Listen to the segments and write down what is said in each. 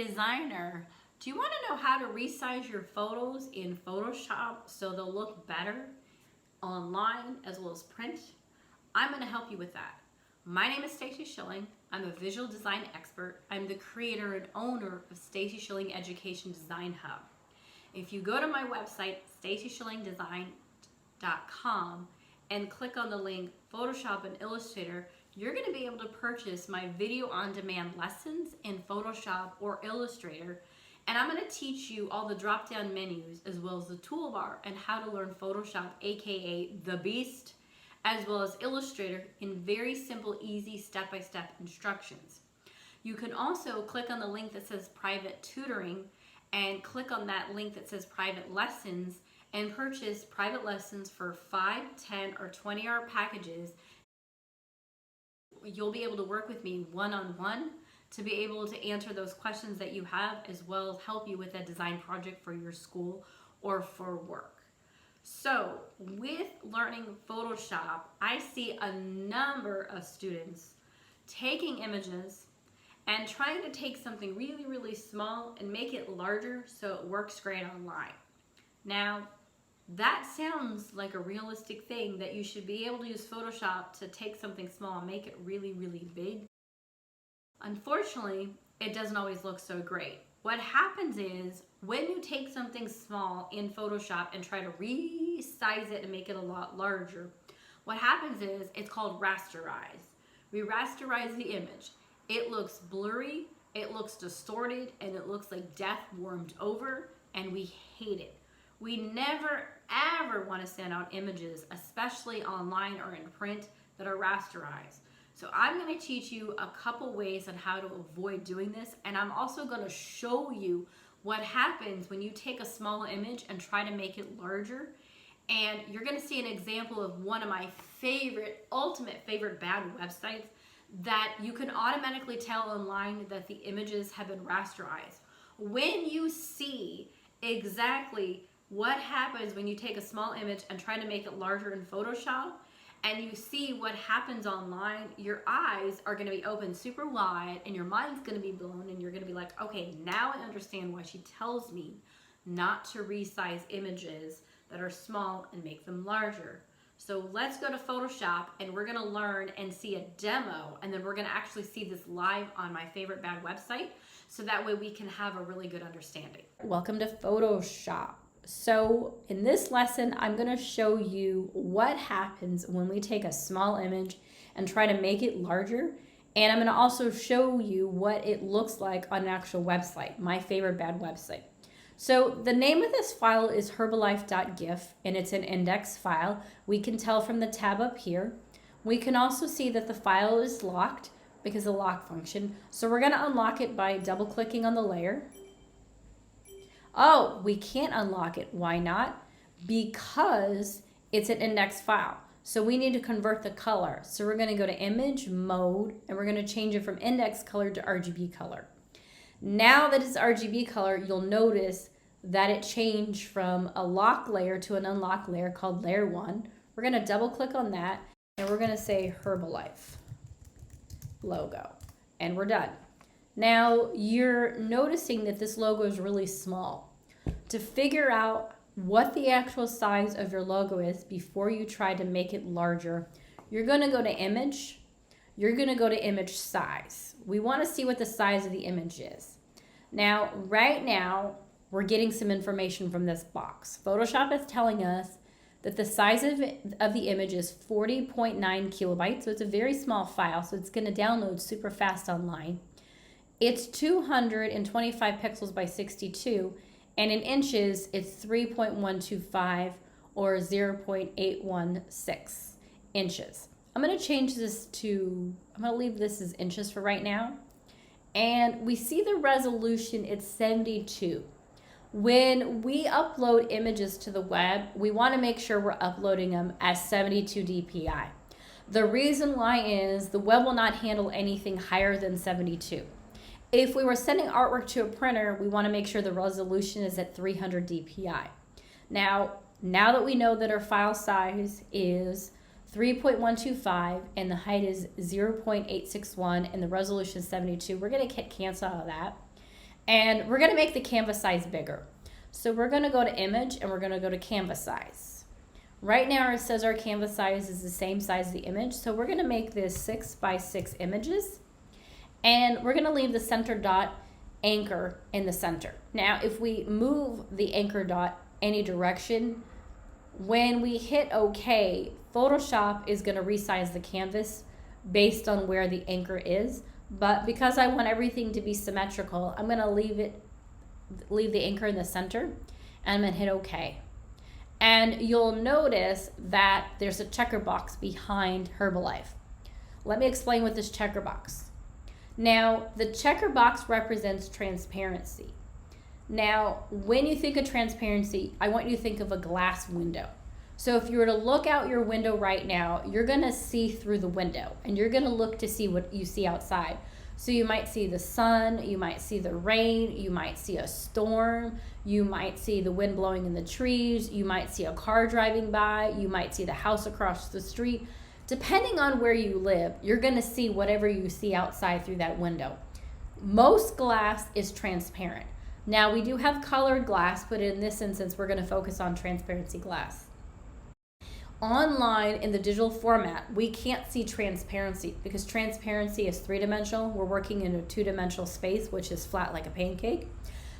Hey designer, do you want to know how to resize your photos in Photoshop so they'll look better online as well as print? I'm going to help you with that. My name is Stacy Schilling. I'm a visual design expert. I'm the creator and owner of Stacy Schilling Education Design Hub. If you go to my website, stacyschillingdesign.com, and click on the link Photoshop and Illustrator, you're going to be able to purchase my video on demand lessons in Photoshop or Illustrator, and I'm going to teach you all the drop down menus as well as the toolbar and how to learn Photoshop, aka the beast, as well as Illustrator in very simple, easy step-by-step instructions. You can also click on the link that says private tutoring and click on that link that says private lessons and purchase private lessons for 5, 10, or 20-hour packages. You'll be able to work with me one-on-one to be able to answer those questions that you have, as well as help you with a design project for your school or for work. So with learning Photoshop, I see a number of students taking images and trying to take something really, really small and make it larger so it works great online. Now, that sounds like a realistic thing that you should be able to use Photoshop to take something small and make it really, really big. Unfortunately, it doesn't always look so great. What happens is when you take something small in Photoshop and try to resize it and make it a lot larger, what happens is it's called rasterize. We rasterize the image. It looks blurry, it looks distorted, and it looks like death warmed over, and we hate it. We never ever want to send out images, especially online or in print, that are rasterized. So I'm going to teach you a couple ways on how to avoid doing this, and I'm also going to show you what happens when you take a small image and try to make it larger. And you're going to see an example of one of my ultimate favorite bad websites that you can automatically tell online that the images have been rasterized. When you see exactly what happens when you take a small image and try to make it larger in Photoshop, and you see what happens online, your eyes are going to be open super wide and your mind's going to be blown, and you're going to be like, okay, now I understand why she tells me not to resize images that are small and make them larger. So let's go to Photoshop and we're going to learn and see a demo, and then we're going to actually see this live on my favorite bad website, so that way we can have a really good understanding. Welcome to Photoshop. So in this lesson, I'm going to show you what happens when we take a small image and try to make it larger. And I'm going to also show you what it looks like on an actual website, my favorite bad website. So the name of this file is herbalife.gif, and it's an index file. We can tell from the tab up here. We can also see that the file is locked because of the lock function. So we're going to unlock it by double clicking on the layer. Oh, we can't unlock it. Why not? Because it's an index file. So we need to convert the color. So we're going to go to image mode, and we're going to change it from index color to RGB color. Now that it's RGB color, you'll notice that it changed from a lock layer to an unlock layer called layer 1. We're going to double click on that, and we're going to say Herbalife logo, and we're done. Now you're noticing that this logo is really small. To figure out what the actual size of your logo is before you try to make it larger, you're going to go to image. You're going to go to image size. We want to see what the size of the image is. Now, right now, we're getting some information from this box. Photoshop is telling us that the size of the image is 40.9 kilobytes, so it's a very small file, so it's going to download super fast online. It's 225 pixels by 62, and in inches, it's 3.125 or 0.816 inches. I'm going to change this to, I'm going to leave this as inches for right now. And we see the resolution, it's 72. When we upload images to the web, we want to make sure we're uploading them as 72 dpi. The reason why is the web will not handle anything higher than 72. If we were sending artwork to a printer, we want to make sure the resolution is at 300 dpi. Now that we know that our file size is 3.125 and the height is 0.861 and the resolution is 72, we're going to hit cancel out of that. And we're gonna make the canvas size bigger. So we're gonna go to image and we're gonna go to canvas size. Right now it says our canvas size is the same size as the image. So we're gonna make this 6 by 6 images. And we're gonna leave the center dot anchor in the center. Now, if we move the anchor dot any direction, when we hit OK, Photoshop is gonna resize the canvas based on where the anchor is. But because I want everything to be symmetrical, I'm gonna leave the anchor in the center, and I'm gonna hit OK. And you'll notice that there's a checker box behind Herbalife. Let me explain what this checker box. Now, the checker box represents transparency. Now, when you think of transparency, I want you to think of a glass window. So if you were to look out your window right now, you're gonna see through the window and you're gonna look to see what you see outside. So you might see the sun, you might see the rain, you might see a storm, you might see the wind blowing in the trees, you might see a car driving by, you might see the house across the street. Depending on where you live, you're gonna see whatever you see outside through that window. Most glass is transparent. Now we do have colored glass, but in this instance, we're gonna focus on transparency glass. Online in the digital format, we can't see transparency because transparency is 3-dimensional. We're working in a 2-dimensional space, which is flat like a pancake.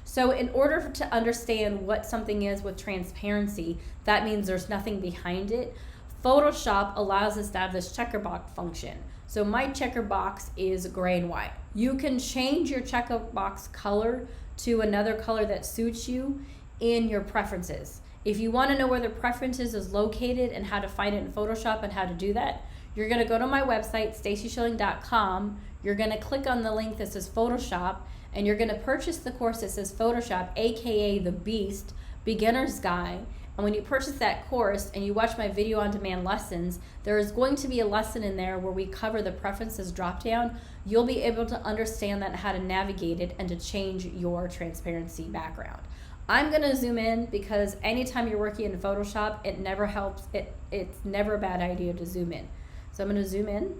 So in order to understand what something is with transparency, that means there's nothing behind it. Photoshop allows us to have this checker box function. So my checker box is gray and white. You can change your checker box color to another color that suits you in your preferences. If you want to know where the preferences is located and how to find it in Photoshop and how to do that, you're going to go to my website, stacyschilling.com. You're going to click on the link that says Photoshop, and you're going to purchase the course that says Photoshop, aka The Beast, Beginner's Guide. And when you purchase that course and you watch my video on demand lessons, there is going to be a lesson in there where we cover the preferences dropdown. You'll be able to understand that and how to navigate it and to change your transparency background. I'm gonna zoom in because anytime you're working in Photoshop, it never helps. It's never a bad idea to zoom in. So I'm gonna zoom in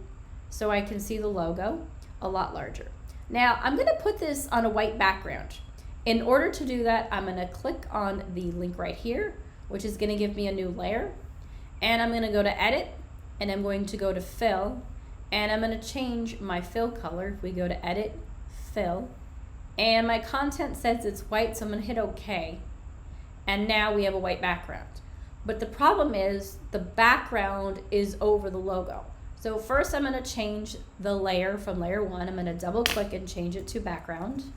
so I can see the logo a lot larger. Now I'm gonna put this on a white background. In order to do that, I'm gonna click on the link right here, which is gonna give me a new layer. And I'm gonna go to edit, and I'm going to go to fill, and I'm gonna change my fill color. If we go to edit, fill, and my content says it's white, so I'm gonna hit OK. And now we have a white background. But the problem is the background is over the logo. So first I'm gonna change the layer from layer 1. I'm gonna double click and change it to background.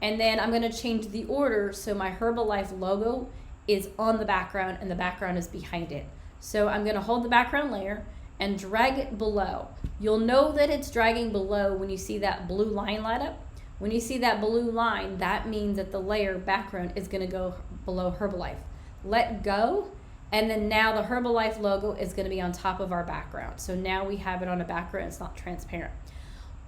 And then I'm gonna change the order so my Herbalife logo is on the background and the background is behind it. So I'm gonna hold the background layer and drag it below. You'll know that it's dragging below when you see that blue line light up. When you see that blue line, that means that the layer background is gonna go below Herbalife. Let go, and then now the Herbalife logo is gonna be on top of our background. So now we have it on a background, it's not transparent.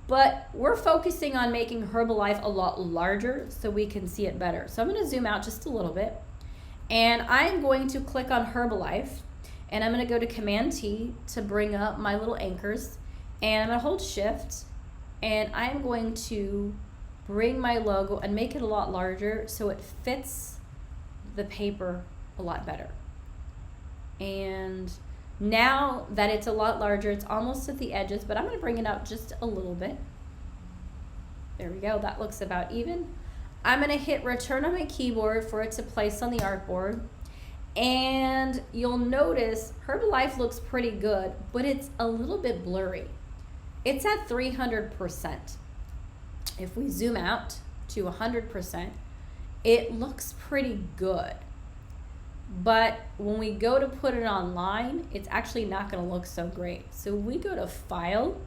But we're focusing on making Herbalife a lot larger so we can see it better. So I'm gonna zoom out just a little bit, and I'm going to click on Herbalife, and I'm gonna go to Command T to bring up my little anchors, and I'm gonna hold Shift, and I'm going to bring my logo and make it a lot larger so it fits the paper a lot better. And now that it's a lot larger, it's almost at the edges, but I'm gonna bring it up just a little bit. There we go, that looks about even. I'm gonna hit return on my keyboard for it to place on the artboard. And you'll notice Herbalife looks pretty good, but it's a little bit blurry. It's at 300%. If we zoom out to 100%, it looks pretty good. But when we go to put it online, it's actually not gonna look so great. So we go to File,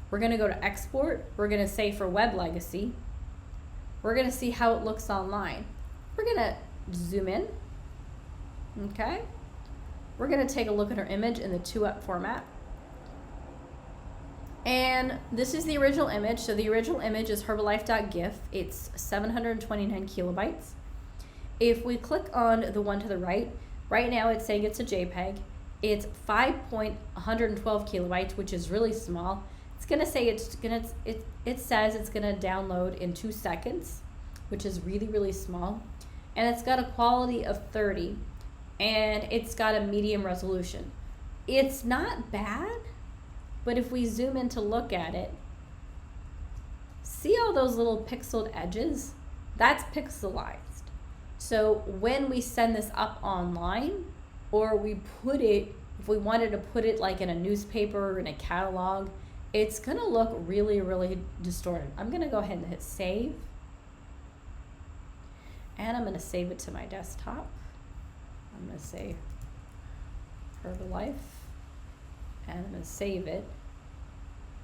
we're gonna go to Export, we're gonna say for Web Legacy, we're gonna see how it looks online. We're gonna zoom in, okay? We're gonna take a look at our image in the 2-up format. And this is the original image. So the original image is herbalife.gif. It's 729 kilobytes. If we click on the one to the right now it's saying it's a JPEG. It's 5.112 kilobytes, which is really small. It's gonna say it says it's gonna download in 2 seconds, which is really, really small. And it's got a quality of 30, and it's got a medium resolution. It's not bad, but if we zoom in to look at it, see all those little pixeled edges? That's pixelized. So when we send this up online, or we put it, if we wanted to put it like in a newspaper or in a catalog, it's gonna look really, really distorted. I'm gonna go ahead and hit save. And I'm gonna save it to my desktop. I'm gonna say Herbalife, and I'm gonna save it,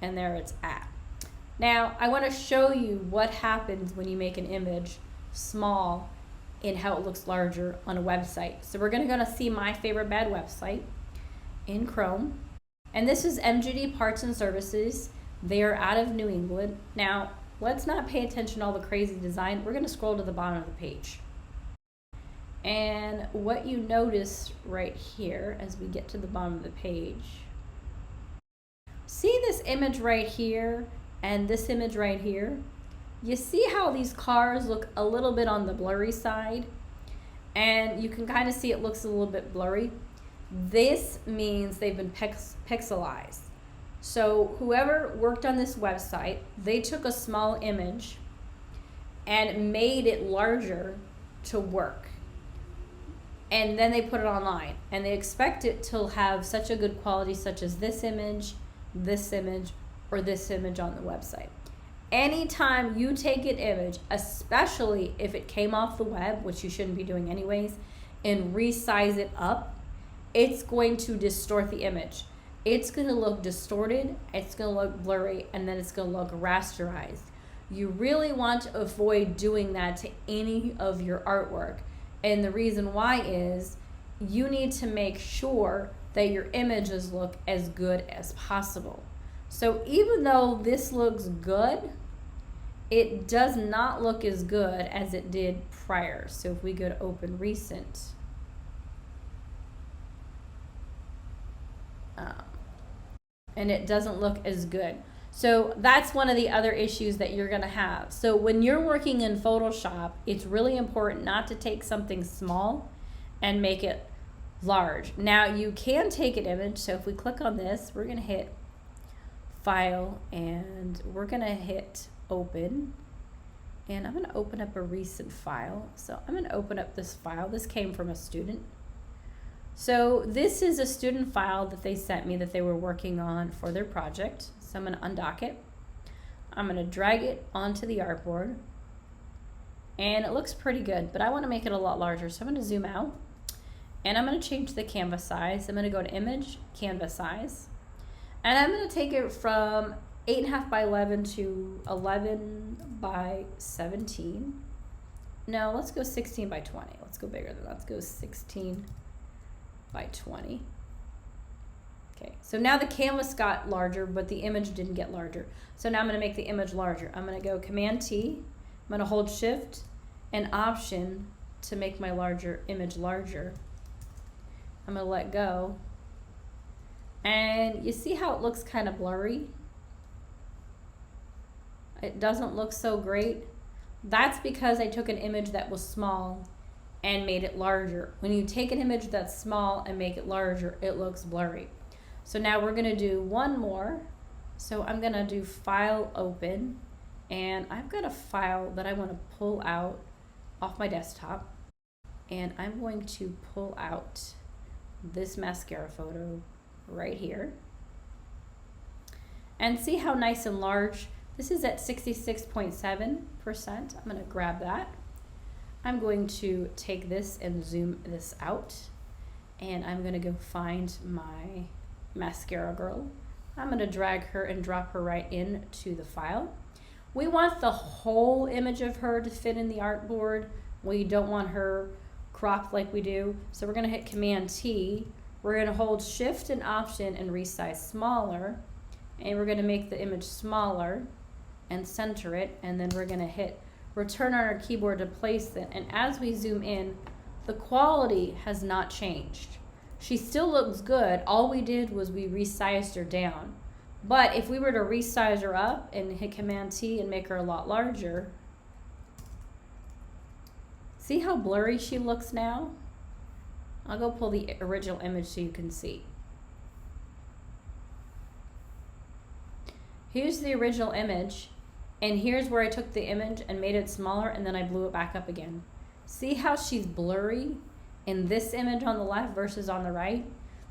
and there it's at. Now, I wanna show you what happens when you make an image small and how it looks larger on a website. So we're gonna go to see my favorite bad website in Chrome. And this is MGD Parts and Services. They are out of New England. Now, let's not pay attention to all the crazy design. We're gonna scroll to the bottom of the page. And what you notice right here as we get to the bottom of the page, see this image right here and this image right here? You see how these cars look a little bit on the blurry side? And you can kind of see it looks a little bit blurry. This means they've been pixelized. So whoever worked on this website, they took a small image and made it larger to work. And then they put it online. And they expect it to have such a good quality, such as this image, or this image on the website. Anytime you take an image, especially if it came off the web, which you shouldn't be doing anyways, and resize it up, it's going to distort the image. It's going to look distorted, it's going to look blurry, and then it's going to look rasterized. You really want to avoid doing that to any of your artwork. And the reason why is you need to make sure that your images look as good as possible. So even though this looks good, it does not look as good as it did prior. So if we go to open recent, and it doesn't look as good. So that's one of the other issues that you're gonna have. So when you're working in Photoshop, it's really important not to take something small and make it large. Now you can take an image. So if we click on this, we're gonna hit File, and we're gonna hit Open. And I'm gonna open up a recent file. So I'm gonna open up this file. This came from a student. So this is a student file that they sent me that they were working on for their project. So I'm gonna undock it. I'm gonna drag it onto the artboard. And it looks pretty good, but I wanna make it a lot larger. So I'm gonna zoom out, and I'm gonna change the canvas size. I'm gonna go to Image, Canvas Size. And I'm gonna take it from 8.5 by 11 to 11 by 17. No, let's go 16 by 20. Let's go bigger than that. Let's go 16 by 20. Okay, so now the canvas got larger, but the image didn't get larger. So now I'm gonna make the image larger. I'm gonna go Command T. I'm gonna hold Shift and Option to make my image larger. I'm gonna let go. And you see how it looks kind of blurry? It doesn't look so great. That's because I took an image that was small and made it larger. When you take an image that's small and make it larger, it looks blurry. So now we're gonna do one more. So I'm gonna do File, Open, and I've got a file that I wanna pull out off my desktop, and I'm going to pull out this mascara photo right here. And see how nice and large. This is at 66.7%. I'm gonna grab that. I'm going to take this and zoom this out, and I'm gonna go find my mascara girl. I'm gonna drag her and drop her right into the file. We want the whole image of her to fit in the artboard. We don't want her cropped like we do. So we're gonna hit Command T. We're gonna hold Shift and Option and resize smaller, and we're gonna make the image smaller and center it, and then we're gonna hit Return on our keyboard to place it. And as we zoom in, the quality has not changed. She still looks good. All we did was we resized her down, But if we were to resize her up and hit Command T and make her a lot larger, see how blurry she looks now? I'll go pull the original image so you can see. Here's the original image, and here's where I took the image and made it smaller, and then I blew it back up again. See how she's blurry in this image on the left versus on the right?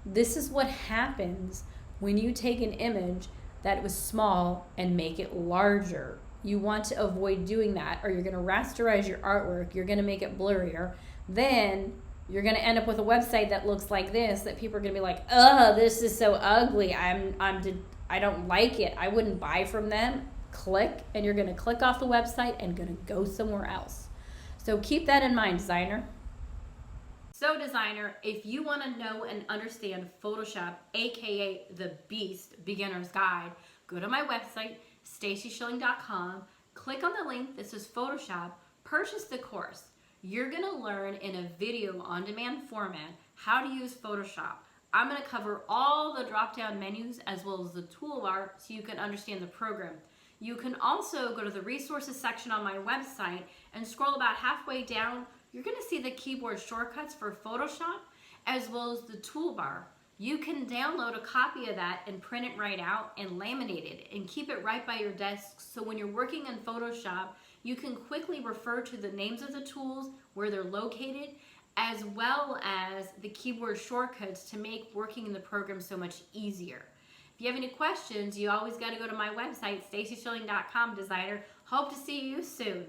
This is what happens when you take an image that was small and make it larger. You want to avoid doing that, or you're going to rasterize your artwork, you're going to make it blurrier. Then you're going to end up with a website that looks like this, that people are going to be like, "Ugh, this is so ugly. I don't like it. I wouldn't buy from them." Click, and you're going to click off the website and going to go somewhere else. So keep that in mind, designer. So designer, if you want to know and understand Photoshop, aka the Beast Beginner's Guide, go to my website, stacyschilling.com, click on the link that says Photoshop, purchase the course. You're going to learn in a video on demand format how to use Photoshop. I'm going to cover all the drop-down menus as well as the toolbar so you can understand the program. You can also go to the resources section on my website and scroll about halfway down. You're going to see the keyboard shortcuts for Photoshop as well as the toolbar. You can download a copy of that and print it right out and laminate it and keep it right by your desk, so when you're working in Photoshop, you can quickly refer to the names of the tools, where they're located, as well as the keyboard shortcuts to make working in the program so much easier. If you have any questions, you always got to go to my website, stacyschilling.com, designer. Hope to see you soon.